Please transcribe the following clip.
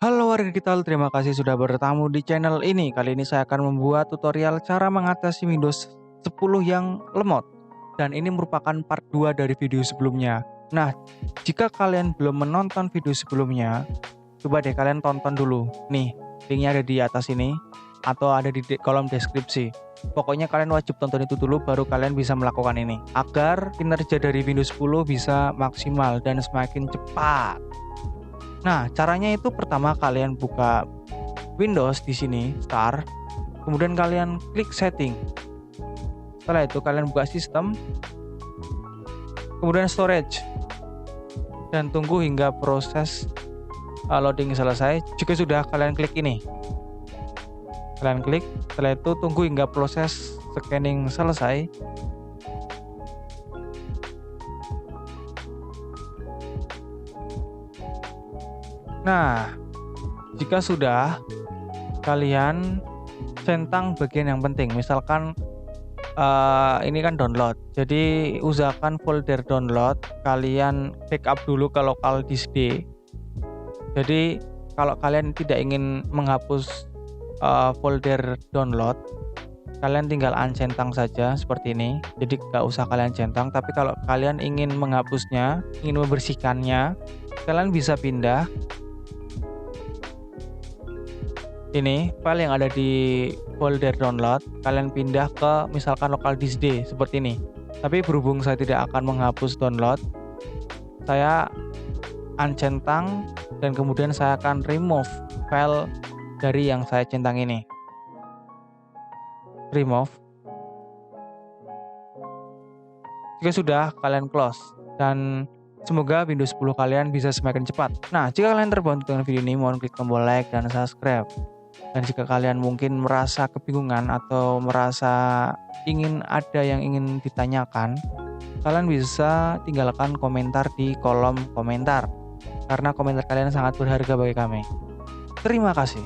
Halo warga digital, terima kasih sudah bertamu di channel ini. Kali ini saya akan membuat tutorial cara mengatasi Windows 10 yang lemot. Dan ini merupakan part 2 dari video sebelumnya. Nah, jika kalian belum menonton video sebelumnya, coba deh kalian tonton dulu. Nih, linknya ada di atas ini, atau ada di kolom deskripsi. Pokoknya kalian wajib tonton itu dulu, baru kalian bisa melakukan ini. Agar kinerja dari Windows 10 bisa maksimal dan semakin cepat. Nah, caranya itu pertama kalian buka Windows di sini, Start, kemudian kalian klik Setting. Setelah itu kalian buka Sistem, kemudian Storage, dan tunggu hingga proses loading selesai. Jika sudah, kalian klik ini. Kalian klik, setelah itu tunggu hingga proses scanning selesai. Nah, jika sudah, kalian centang bagian yang penting. Misalkan ini kan download, jadi usahakan folder download kalian backup dulu ke local disk D. Jadi kalau kalian tidak ingin menghapus folder download, kalian tinggal uncentang saja seperti ini. Jadi gak usah kalian centang. Tapi kalau kalian ingin menghapusnya, ingin membersihkannya, kalian bisa pindah ini file yang ada di folder download, kalian pindah ke misalkan local disk D seperti ini. Tapi berhubung saya tidak akan menghapus download, saya uncentang dan kemudian saya akan remove file dari yang saya centang ini. Remove. Jika sudah, kalian close, dan semoga Windows 10 kalian bisa semakin cepat. Nah, jika kalian terbantu dengan video ini, mohon klik tombol like dan subscribe. Dan jika kalian mungkin merasa kebingungan atau merasa ada yang ingin ditanyakan, kalian bisa tinggalkan komentar di kolom komentar, karena komentar kalian sangat berharga bagi kami. Terima kasih.